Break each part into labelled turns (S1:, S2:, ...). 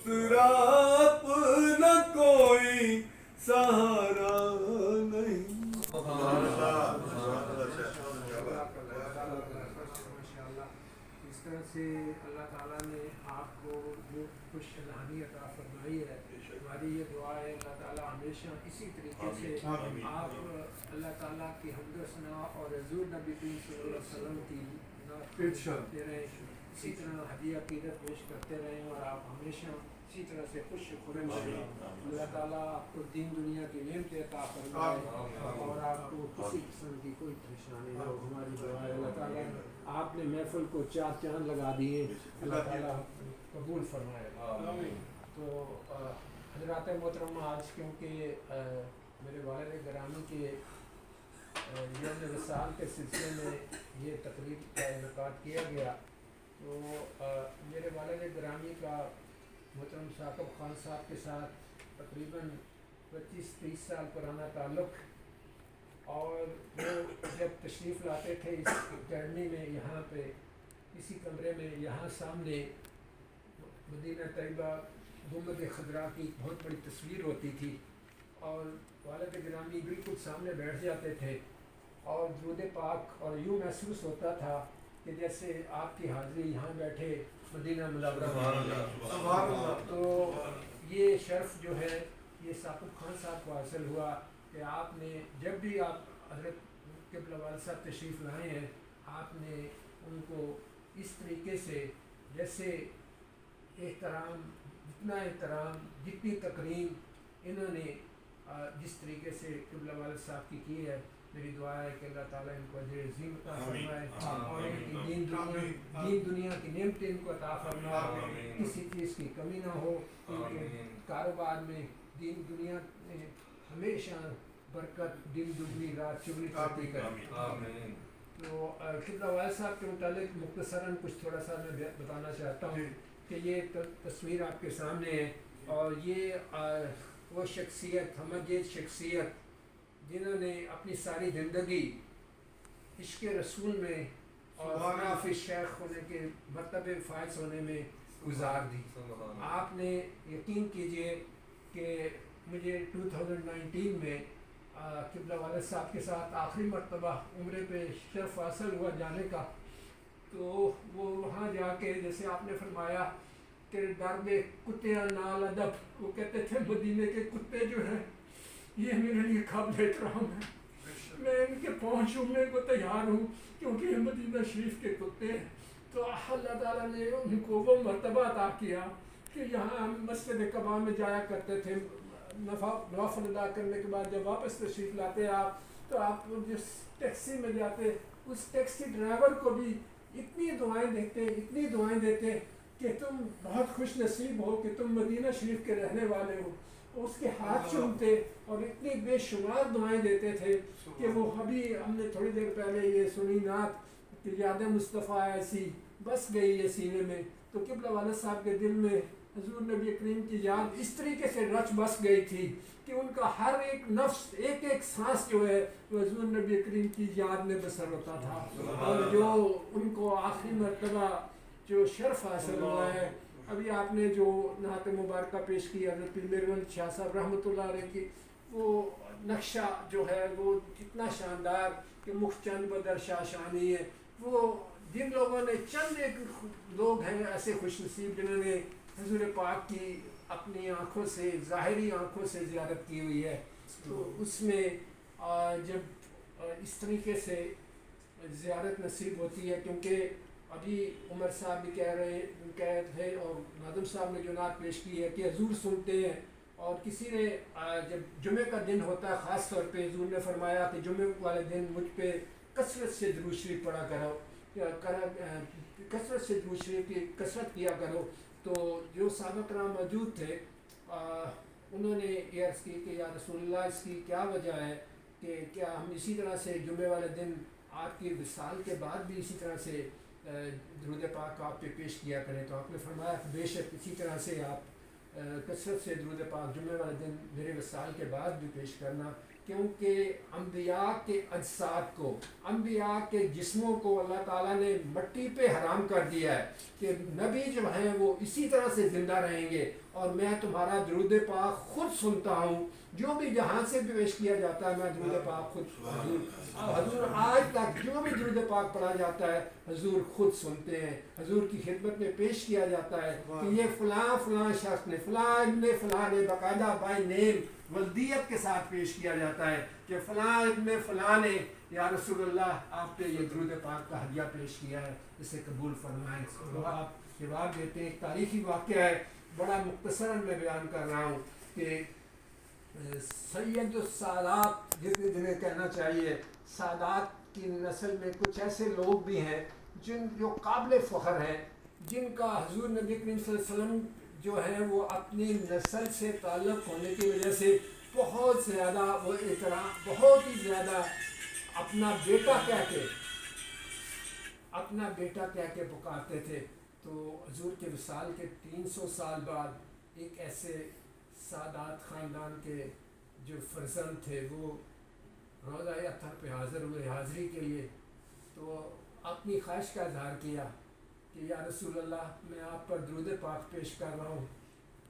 S1: دوسرا اپنا کوئی سہارا نہیں.
S2: اس طرح سے اللہ تعالیٰ نے آپ کو جو خوش الحانی عطا فرمائی ہے، ہماری یہ دعا ہے اللہ تعالیٰ ہمیشہ اسی طریقے سے آپ اللہ تعالیٰ کی حمد و ثنا اور حضور نبی کریم صلی اللہ علیہ وسلم کی نعت کرتے رہیں، اسی طرح ہدیہ عقیدت پیش کرتے رہیں اور آپ ہمیشہ اسی طرح سے خوش خرم رہیں. اللہ تعالیٰ آپ کو دین دنیا کی نعمتیں عطا فرمائے اور آپ کو کسی قسم کی کوئی پریشانی نہ ہو. ہماری دعا ہے اللہ تعالیٰ آپ نے محفل کو چار چاند لگا دیے، اللہ تعالیٰ قبول فرمائے. تو حضرات محترم، آج کیونکہ میرے والد گرامی کے یوم وصال کے سلسلے میں یہ تقریب کا انعقاد کیا گیا، تو میرے والد گرامی کا محترم ثاقب خان صاحب کے ساتھ تقریباً 25-30 سال پرانا تعلق، اور وہ جب تشریف لاتے تھے اس اکیڈمی میں، یہاں پہ اسی کمرے میں، یہاں سامنے مدینہ طیبہ گنبد خضرا کی بہت بڑی تصویر ہوتی تھی، اور والد گرامی بالکل سامنے بیٹھ جاتے تھے اور درود پاک، اور یوں محسوس ہوتا تھا کہ جیسے آپ کی حاضری یہاں بیٹھے مدینہ منورہ میں. تو یہ شرف جو ہے یہ ثاقب خان صاحب کو حاصل ہوا کہ آپ نے جب بھی آپ حضرت قبلہ والد صاحب تشریف لائے ہیں، آپ نے ان کو اس طریقے سے جیسے احترام، جتنا احترام، جتنی تکریم انہوں نے جس طریقے سے قبلہ والد صاحب کی ہے، میری دعا ہے کہ اللہ تعالیٰ ان کو اجر عظیم عطا فرمائے اور ان کی دین دنیا کی نعمتیں ان کو عطا فرمائے، کسی چیز کی کمی نہ ہو، ان کے کاروبار میں دین دنیا میں ہمیشہ برکت، دن دگنی رات چگنی ترقی کرے. تو قبلہ والد صاحب کے متعلق مختصراً کچھ تھوڑا سا میں بتانا چاہتا ہوں کہ یہ تصویر آپ کے سامنے ہے، اور یہ وہ شخصیت، ہمجید شخصیت جنہوں نے اپنی ساری زندگی عشق رسول میں اور حافظ شیخ ہونے کے مرتبے فائز ہونے میں گزار دی. آپ نے یقین کیجئے کہ مجھے 2019 میں قبلہ والد صاحب کے ساتھ آخری مرتبہ عمرے پہ شرف حاصل ہوا جانے کا، تو وہ وہاں جا کے جیسے آپ نے فرمایا کہ درب کتیاں نال ادب، وہ کہتے تھے مدینے کے کتے جو ہیں یہ میرے لیے قابل احترام ہے، میں ان کے پاؤں چھونے کو تیار ہوں کیونکہ یہ مدینہ شریف کے کتے ہیں. تو اللہ تعالیٰ نے ان کو وہ مرتبہ عطا کیا کہ یہاں ہم مسجد قباء میں جایا کرتے تھے، نوافل ادا کرنے کے بعد جب واپس تشریف لاتے آپ تو آپ جس ٹیکسی میں جاتے اس ٹیکسی ڈرائیور کو بھی اتنی دعائیں دیتے کہ تم بہت خوش نصیب ہو کہ تم مدینہ شریف کے رہنے والے ہو. اس کے ہاتھ چومتے اور اتنی بے شمار دعائیں دیتے تھے کہ وہ ابھی ہم نے تھوڑی دیر پہلے یہ سنی نعت کہ یاد مصطفیٰ ایسی بس گئی ہے سینے میں. تو قبلہ والد صاحب کے دل میں حضور نبی کریم کی یاد اس طریقے سے رچ بس گئی تھی کہ ان کا ہر ایک نفس، ایک ایک سانس جو ہے وہ حضور نبی کریم کی یاد میں بسر ہوتا تھا. اور جو ان کو آخری مرتبہ جو شرف حاصل ہوا ہے، ابھی آپ نے جو نعت مبارکہ پیش کی حضرت پیر میرمن شاہ صاحب رحمۃ اللہ علیہ کی، وہ نقشہ جو ہے وہ اتنا شاندار کہ مخ چند بدر شاہ شانی ہے. وہ جن لوگوں نے چند ایک لوگ ہیں ایسے خوش نصیب جنہوں نے حضور پاک کی اپنی آنکھوں سے، ظاہری آنکھوں سے زیارت کی ہوئی ہے. تو اس میں جب اس طریقے سے زیارت نصیب ہوتی ہے، کیونکہ ابھی عمر صاحب بھی کہہ رہے تھے اور ناظم صاحب نے جو نعت پیش کی ہے کہ حضور سنتے ہیں، اور کسی نے جب جمعہ کا دن ہوتا ہے خاص طور پہ حضور نے فرمایا کہ جمعہ والے دن مجھ پہ کثرت سے درود شریف پڑھا کرو، کثرت سے درود شریف کی کثرت کیا کرو. تو جو صحابہ کرام موجود تھے انہوں نے یہ عرض کی کہ یا رسول اللہ اس کی کیا وجہ ہے کہ کیا ہم اسی طرح سے جمعہ والے دن آپ کی وصال کے بعد بھی اسی طرح سے درود پاک آپ پہ پیش کیا کریں. تو آپ نے فرمایا کہ بے شک اسی طرح سے آپ کثرت سے درود پاک جمعہ والے دن میرے وصال کے بعد بھی پیش کرنا، کیونکہ انبیاء کے اجساد کو، انبیاء کے جسموں کو اللہ تعالیٰ نے مٹی پہ حرام کر دیا ہے کہ نبی جو ہیں وہ اسی طرح سے زندہ رہیں گے اور میں تمہارا درود پاک خود سنتا ہوں، جو بھی جہاں سے بھی پیش کیا جاتا ہے میں درود پاک خود حضور آج تک جو بھی درود پاک پڑھا جاتا ہے حضور خود سنتے ہیں، حضور کی خدمت میں پیش کیا جاتا ہے کہ یہ فلاں فلاں شخص نے فلاں ابن فلاں نے باقاعدہ بائی نیم ولدیت کے ساتھ پیش کیا جاتا ہے کہ فلاں ابن فلاں نے یا رسول اللہ آپ پہ یہ درود پاک کا ہدیہ پیش کیا ہے، اسے قبول فرمائیں۔ تو آپ جواب دیتے ہیں، ایک تاریخی واقعہ ہے، بڑا مختصراً میں بیان کر رہا ہوں کہ سید السادات جنہیں کہنا چاہیے، سادات کی نسل میں کچھ ایسے لوگ بھی ہیں جو قابل فخر ہیں، جن کا حضور نبی کریم صلی اللہ علیہ وسلم جو ہے وہ اپنی نسل سے تعلق ہونے کی وجہ سے بہت زیادہ وہ احترام، بہت ہی زیادہ اپنا بیٹا کہہ کے پکارتے تھے۔ تو حضور کے وصال کے 300 سال بعد ایک ایسے سادات خاندان کے جو فرزند تھے وہ روضہ اطہر پہ حاضر ہوئے حاضری کے لیے، تو اپنی خواہش کا اظہار کیا کہ یا رسول اللہ میں آپ پر درود پاک پیش کر رہا ہوں،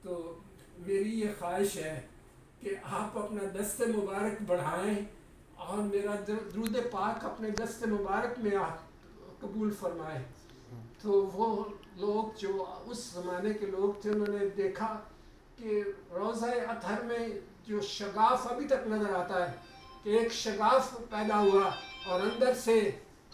S2: تو میری یہ خواہش ہے کہ آپ اپنا دست مبارک بڑھائیں اور میرا درود پاک اپنے دست مبارک میں آپ قبول فرمائیں۔ تو وہ لوگ جو اس زمانے کے لوگ تھے انہوں نے دیکھا کہ روضہ اطہر میں جو شگاف ابھی تک نظر آتا ہے کہ ایک شگاف پیدا ہوا اور اندر سے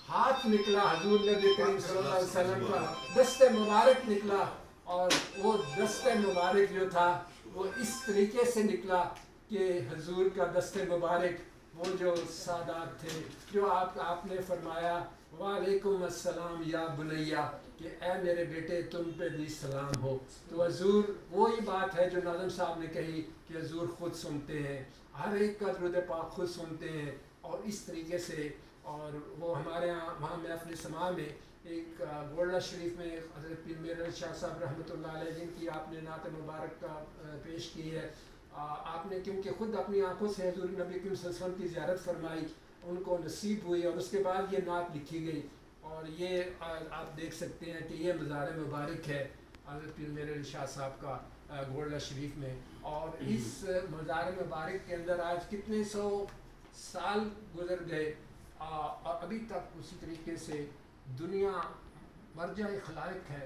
S2: ہاتھ نکلا، حضور نبی کریم صلی اللہ علیہ وسلم کا دست مبارک نکلا، اور وہ دست مبارک جو تھا وہ اس طریقے سے نکلا کہ حضور کا دست مبارک وہ جو سادات تھے، جو آپ نے فرمایا وعلیکم السلام یا بنیا، کہ اے میرے بیٹے تم پہ بھی سلام ہو۔ تو حضور وہی بات ہے جو ناظم صاحب نے کہی کہ حضور خود سنتے ہیں، ہر ایک کا درود پاک خود سنتے ہیں، اور اس طریقے سے۔ اور وہ ہمارے یہاں وہاں محفل سماع میں ایک گولڈا شریف میں حضرت پیر میرعلی شاہ صاحب رحمۃ اللہ علیہ جن کی آپ نے نعت مبارک کا پیش کی ہے، آپ نے کیونکہ خود اپنی آنکھوں سے حضور نبی کریم صلی اللہ علیہ وسلم کی زیارت فرمائی، ان کو نصیب ہوئی، اور اس کے بعد یہ نعت لکھی گئی، اور یہ آپ دیکھ سکتے ہیں کہ یہ مزار مبارک ہے حضرت پیر میرعلی شاہ صاحب کا گولڈا شریف میں۔ اور اس مزار مبارک کے اندر آج کتنے سو سال گزر گئے، اور ابھی تک اسی طریقے سے دنیا مرجع خلائق ہے،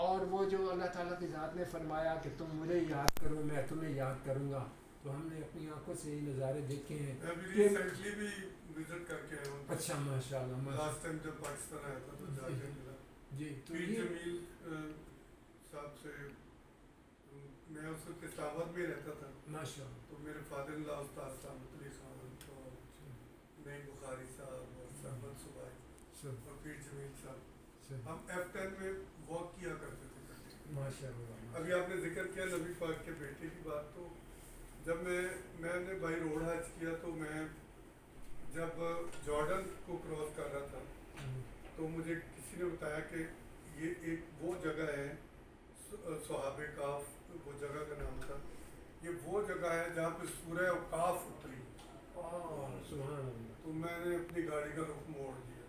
S2: اور وہ جو اللہ تعالیٰ کی ذات نے فرمایا کہ تم مجھے یاد کرو میں تمہیں یاد کروں گا، تو ہم نے اپنی آنکھوں سے یہ نظارے دیکھے ہیں۔
S1: بھی وزٹ کر کے آیا ہوں۔
S2: اچھا ماشاء اللہ،
S1: لاسٹ ٹائم جب پاکستان آیا تھا تو جا کے ملا
S2: جی، تو
S1: پیر
S2: یہ
S1: جمیل صاحب سے، میں اس وقت اسلام آباد میں رہتا تھا،
S2: ماشاء اللہ،
S1: تو میرے فادر اللہ استاد صاحب علی خان تو نئی بخاری صاحب اور سربت صبائی اور پیر جمیل صاحب، ہم F10 میں واک کیا کرتے تھے۔
S2: ماشاء اللہ۔
S1: ابھی آپ نے ذکر کیا نبی پاک کے بیٹے کی بات، تو جب میں نے بائی روڈ حج کیا تو میں جب جارڈن کو کراس کر رہا تھا تو مجھے کسی نے بتایا کہ یہ ایک وہ جگہ ہے صحاب کاف، وہ جگہ کا نام تھا، یہ وہ جگہ ہے جہاں پہ سورہ اوقاف اتری۔
S2: سبحان اللہ۔
S1: تو میں نے اپنی گاڑی کا رخ موڑ دیا،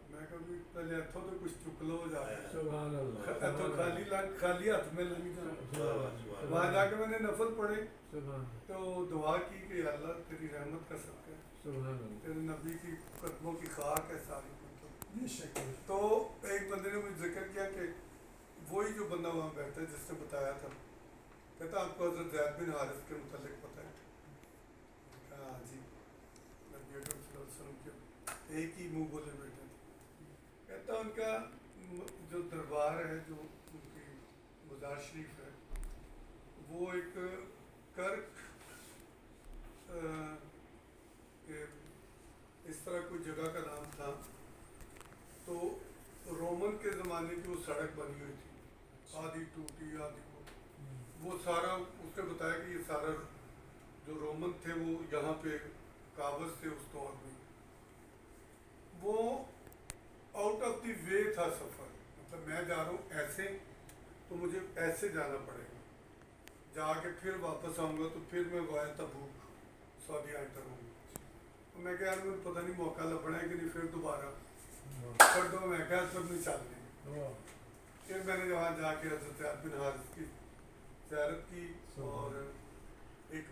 S1: میں کبھی پہلے اتھو تو کچھ چک لو جا کے،
S2: سبحان اللہ،
S1: اتھو خالی ہاتھ میں لگ جانا۔ وہاں جا کے میں نے نفل پڑھے تو دعا کی کہ اللہ تیری رحمت کا صدقہ ہے، تیرے نبی کی قدموں کی خاک ہے ساری۔ تو ایک بندے نے مجھے ذکر کیا کہ وہی جو بندہ وہاں بیٹھا ہے جس نے بتایا تھا، کہتا آپ کو حضرت زید بن حارث کے متعلق پتہ ہے؟ کہا ہاں جی، نبی اکرم صلی اللہ علیہ وسلم کے ایک ہی منہ بولے بیٹھے تھے۔ کہتا ان کا جو دربار ہے، جو ان کی مزار شریف ہے، وہ ایک کرک اس طرح کوئی جگہ کا نام تھا، تو رومن کے زمانے کی وہ سڑک بنی ہوئی تھی، آدھی ٹوٹی آدھی کو، وہ سارا اس نے بتایا کہ یہ سارا جو رومن تھے وہ یہاں پہ قابض تھے اس دور میں، وہ آؤٹ آف دی وے تھا سفر، مطلب میں جا رہا ہوں ایسے تو مجھے ایسے جانا پڑے گا، جا کے پھر واپس آؤں گا تو پھر میں غائب تبوک سعودیہ انٹر ہوں گا۔ تو میں کہا یار مجھے پتہ نہیں موقع لبنا ہے کہ نہیں، پھر دوبارہ پڑھ دو، میں کہا پھر نہیں چل رہی۔ پھر میں نے وہاں جا کے حضرت زید بن حارث کی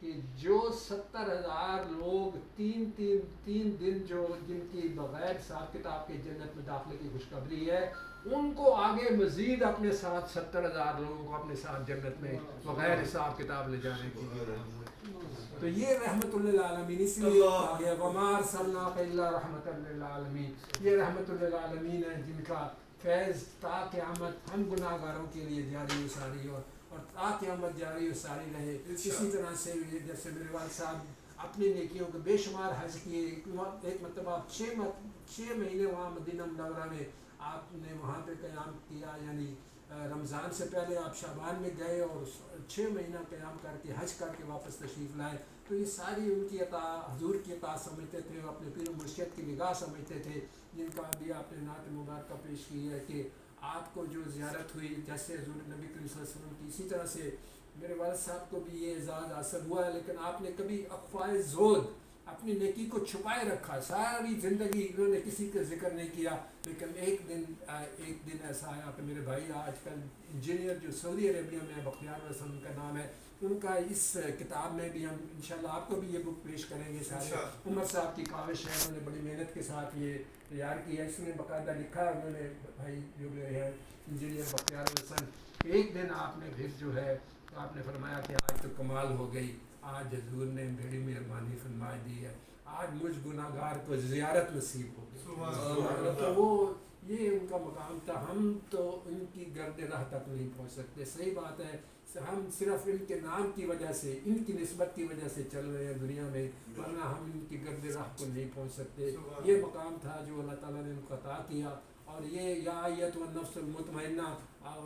S2: کہ جو 70,000 لوگ تین دن جو جن کی بغیر حساب کتاب کے جنت میں داخلے کی خوشخبری ہے، ان کو آگے مزید اپنے ساتھ 70,000 لوگوں کو اپنے ساتھ جنت میں بغیر حساب کتاب لے جانے کی لیے. تو یہ رحمت للعالمین، اس لیے کہا گیا وَمَا أَرْسَلْنَاكَ إِلَّا رَحْمَةً لِلْعَالَمِينَ. یہ رحمت للعالمین ہے جن کا فیض تا قیامت ہم گناہ گاروں کے لیے جاری و ساری اور تا قیامت جاری و ساری رہے. اسی طرح سے جیسے میرے والد صاحب اپنی نیکیوں کے بے شمار حج کیے. ایک مرتبہ 6 مہینے وہاں مدینہ منورہ میں آپ نے وہاں پہ قیام کیا، یعنی رمضان سے پہلے آپ شعبان میں گئے اور 6 مہینہ قیام کر کے حج کر کے واپس تشریف لائے. تو یہ ساری ان کی عطا، حضور کی عطا سمجھتے تھے، اپنے پیر و مرشد کی نگاہ سمجھتے تھے، جن کا بھی آپ نے نعت مبارکہ پیش کی ہے کہ آپ کو جو زیارت ہوئی جیسے حضور نبی کریم صلی اللہ علیہ وسلم کی، اسی طرح سے میرے والد صاحب کو بھی یہ اعزاز حاصل ہوا ہے. لیکن آپ نے کبھی اخفائے زود اپنی نیکی کو چھپائے رکھا، ساری زندگی انہوں نے کسی کا ذکر نہیں کیا. لیکن ایک دن ایسا آیا کہ میرے بھائی آج کل انجینئر جو سعودی عربیہ میں بختیار رسن ان کا نام ہے، ان کا اس کتاب میں بھی ہم انشاءاللہ آپ کو بھی یہ بک پیش کریں گے. سارے عمر صاحب کی کاوش ہے، انہوں نے بڑی محنت کے ساتھ یہ تیار کی ہے. اس میں باقاعدہ لکھا ہے انہوں نے، بھائی جو ہے انجینئر بختیار رسن، ایک دن آپ نے پھر جو ہے آپ نے فرمایا کہ آج تو کمال ہو گئی، آج حضور نے بڑی مہربانی فرما دی ہے، آج مجھ گناہ گار کو زیارت نصیب ہو گئی. تو وہ یہ ان کا مقام تھا. ہم تو ان کی گرد راہ تک نہیں پہنچ سکتے. صحیح بات ہے، ہم صرف ان کے نام کی وجہ سے، ان کی نسبت کی وجہ سے چل رہے ہیں دنیا میں، ورنہ ہم ان کی گرد راہ کو نہیں پہنچ سکتے. یہ مقام تھا جو اللہ تعالیٰ نے ان کو عطا کیا. اور یہ یا ایتھا النفس المطمئنہ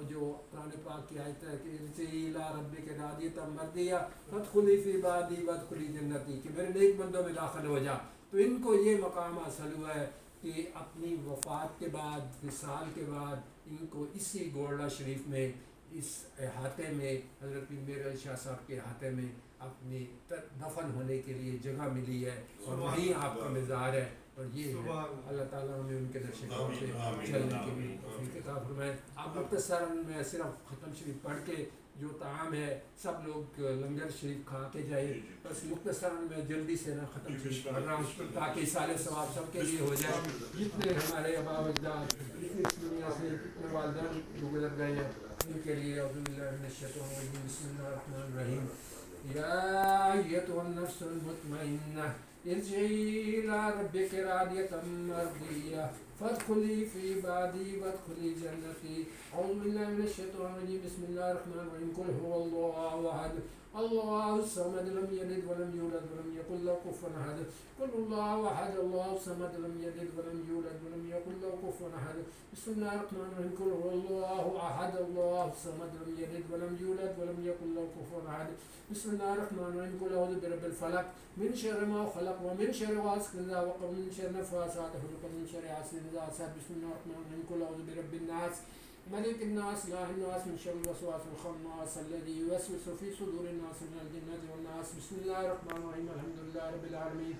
S2: جو قرآن پاک کی آیت ہے کہ ارجعی الی ربک راضیۃ مرضیہ فادخلی فی عبادی وادخلی جنتی، کہ میرے نیک بندوں میں داخل ہو جا. تو ان کو یہ مقام حاصل ہوا ہے کہ اپنی وفات کے بعد، وصال کے بعد، ان کو اسی گولڈا شریف میں، اس احاطے میں، حضرت میر علی شاہ صاحب کے احاطے میں اپنی دفن ہونے کے لیے جگہ ملی ہے، اور وہیں آپ کا مزار ہے. اور یہ ہے اللہ تعالیٰ ہمیں ان کے نقش قدم پہ چلنے کے لیے توفیق عطا فرمائے. آپ مختصراً میں صرف ختم شریف پڑھ کے جو طعام ہے سب لوگ لنگر شریف کھا کے جائے. بس مختصراً میں جلدی سے نہ ختم شریف پڑھ رہا ہوں تاکہ اصال ثواب سب کے لیے ہو جائے. جتنے ہمارے آبا و اجداد اس دنیا سے، جتنے والدین جو گزر گئے ہیں، ان کے لیے اعوذ باللہ من الشیطان الرجیم، بسم اللہ الرحمن الرحیم. یا ایتھا النفس المطمئنہ ارجعی الی ربک راضیۃ مرضیہ فادخلی فی عبادی وادخلی جنتی. اعوذ باللہ من الشیطان الرجیم، بسم اللہ الرحمن الرحیم. قل هو اللہ احد اللہ الصمد لم یلد ولم یولد ولم یکن له کفوا احد. قل اللہ احد اللہ الصمد لم یلد ولم یولد ولم یکن له کفوا احد. بسم اللہ الرحمن الرحیم. قل هو اللہ احد اللہ الصمد لم یلد ولم یولد ولم یکن له کفوا احد. بسم اللہ الرحمن الرحیم. قل اعوذ برب الفلق من شر ما خلق ومن شر غاسق اذا وقب ومن شر النفاثات في العقد ومن شر حاسد اذا حسد. بسم اللہ الرحمن الرحیم. قل اعوذ برب الناس ملك الناس اله الناس من شر الوسواس الخناس الذي يوسوس في صدور الناس من الجنة والناس. بسم الله الرحمن الرحيم. الحمد لله رب العالمين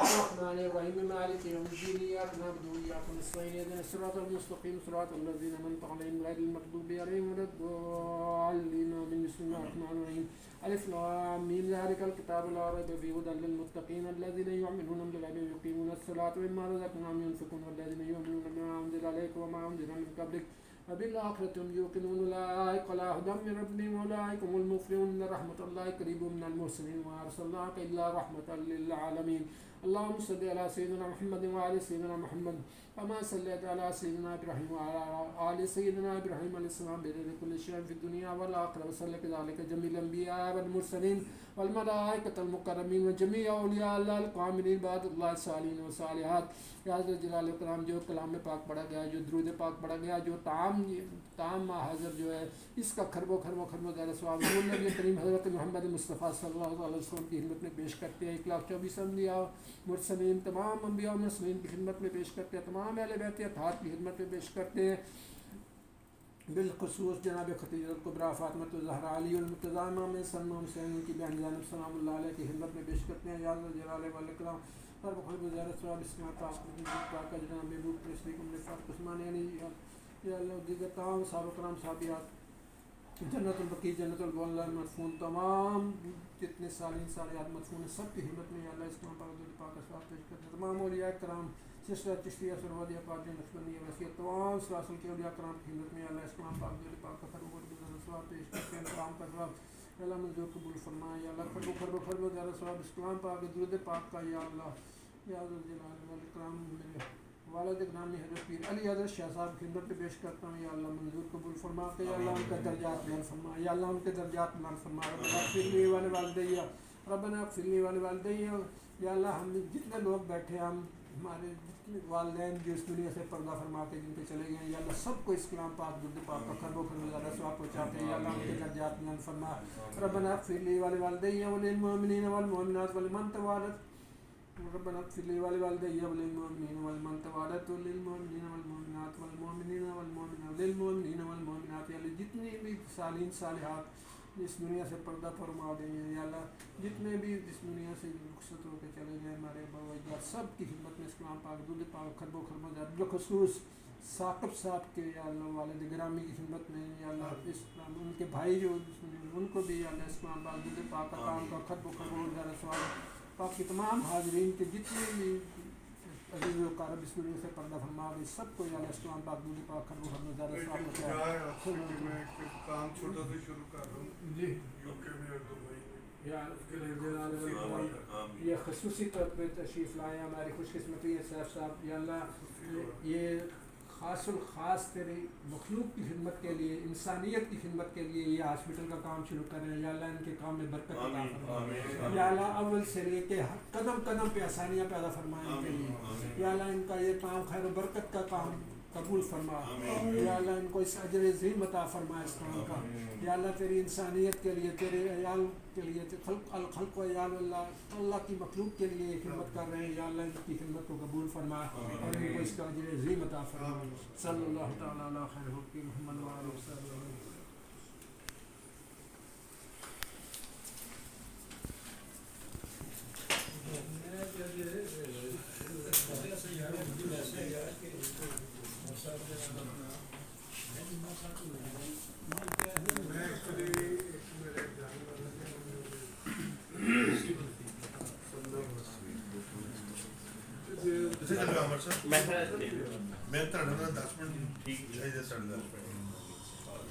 S2: الرحمن الرحيم مالك يوم الدين إياك نعبد وإياك نستعين اهدنا الصراط المستقيم صراط الذين أنعمت عليهم غير المغضوب عليهم ولا الضالين آمين. بسم الله الرحمن الرحيم. ألف لام ميم ذلك الكتاب لا ريب فيه هدى للمتقين الذين يؤمنون بالغيب ويقيمون الصلاة ومما رزقناهم ينفقون والذين يؤمنون بما أنزل عليك وما أنزل من قبلك وبالآخرة هم يوقنون أولئك على هدى من ربهم وأولئك هم المفلحون. رحمة الله قريب من المحسنين وما أرسلناك إلا رحمة للعالمين. اللهم صل على سيدنا محمد وعلى سيدنا محمد كما صليت على سيدنا إبراهيم وعلى آل سيدنا إبراهيم عليه السلام بعدد كل شيء في الدنيا والآخرة. وصل كذلك جميع الأنبياء والمرسلين والملائكة المقربين وجميع أولياء الله القاملين بعد الله الصالحين والصالحات. یا حضرت جلال الکرام جو کلام پاک پڑھا گیا، جو درود پاک پڑھا گیا، جو تام حاضر جو ہے، اس کا خربو زیادہ ثواب نبی کریم حضرت محمد مصطفیٰ صلی اللہ علیہ وسلم کی خدمت میں پیش کرتے ہیں. 1,24 انبیاء مرسلین، تمام انبیاء مرسلین کی خدمت میں پیش کرتے ہیں، تمام اہل بیت اطہار کی خدمت میں پیش کرتے ہیں. بالخصوص جناب خدیجہ الکبریٰ فاطمۃ الزہرا علی المرتضیٰ امام حسن حسین ان کی بہن زینب سلام اللہ علیہ کی خدمت میں پیش کرتے ہیں. یا حضرت جلال والاکرام پر بخیر زیارت ثواب اس میں پاک کا جناب محبوب رسول کو عثمان علی یا اللہ دیگر تمام صحابہ کرام صحابیات جنت البقیع جنت البولا مدفون تمام جتنے سالین سالیات مدفون ہیں سب کی حرمت میں یا اللہ اسلام پاک حضور پاک کا ثواب پیش کرتے ہیں. تمام اولیاء کرام سسٹر چشتیہ سروادیہ پاک نقشبندیہ وسیع تمام سلاسل کے اولیاء کرام کی حرمت میں یا اللہ اسلام پاک حضور پاک کا ثواب پیش کرتے ہیں. تمام کا ثواب اللہ منظور قبول فرمائے یا اللہ. خرب زیادہ ثواب اسلام پاک درود پاک کا یا اللہ یا جلال والاکرام. میرے والد گرامی حضرت پیر علی حضرت شاہ صاحب کی خدمت پہ پیش کرتا ہوں یا اللہ منظور قبول فرما کے یا اللہ ان کا درجات بلند فرما یا اللہ ان کے درجات بلند فرما. ربنا اغفر لی ولوالدیّ ربنا اغفر لی ولوالدیّ یا اللہ ہم جتنے لوگ بیٹھے ہم ہمارے جتنے والدین جو اس دنیا سے پردہ فرما کے جن پہ چلے گئے ہیں یا اللہ سب کو اس کلام پاک درود پاک کا خرب و زیادہ ثواب پہنچاتے ہیں یا اللہ ان کے درجات بلند فرما. ربنا اغفر لی ولوالدیّ وللمؤمنین والمؤمنات ولمن توالت ربنا اغفر لي ولوالدي وللمؤمنين والمؤمنات وللمؤمنين والمؤمنات والمؤمنين والمؤمنات وللمؤمنين والمؤمنات. یا اللہ جتنے بھی صالحین صالحات اس دنیا سے پردہ فرما دیں یا اللہ جتنے بھی اس دنیا سے رخصت ہو کے چلے گئے ہمارے بابا اجداد سب کی خدمت میں اسلام پاک درود پاک خرب و خرمات بالخصوص ثاقب صاحب کے یا اللہ والد گرامی کی خدمت میں یا اللہ اسلام ان کے بھائی جو ان کو بھی یا اللہ اسلام پاک درود پاک کا کام کا خرب و زیادہ ثواب پاک کی تمام حاضرین کے جتنے بھی عزیز و اقارب اس دنیا سے پردہ فرما گئے سب کو یا اللہ اسلام پاک درود پاک خرب و زیادہ ثواب پہنچائے.
S1: میں کام چھوٹا سے شروع کر رہا ہوں
S2: جی
S1: یوکے میں اور دبئی
S2: میں یہ خصوصی طور پہ تشریف لائے ہماری خوش قسمتی ہے صاحب صاحب یا اللہ یہ خاص الخاص تیری مخلوق کی خدمت کے لیے انسانیت کی خدمت کے لیے یہ ہاسپٹل کا کام شروع کر رہے ہیں یا اللہ ان کے کام میں برکت عطا فرمائے یا اللہ اول سے لے کے قدم قدم پہ آسانیاں پیدا فرمائیں ان کے لیے یا اللہ ان کا یہ کام خیر و برکت کا کام قبول فرما یا اللہ ان کو اس اجر عظیم عطا فرما اس کام کا یا اللہ تیری انسانیت کے لیے تیرے عیال کے لیے الخلق و عیال اللہ کی مخلوق کے لیے خدمت کر رہے ہیں یا اللہ ان کی خدمت کو قبول فرما اور ان کو اس کا اجر عظیم عطا فرما. صلی اللہ تعالیٰ علی خیر خلق محمد و آلہ وصحبہ.
S3: میں 10 ਮਿੰਟ ਠੀਕ ਚਾਹੀਦੇ ਸਾਡੇ ਨਾਲ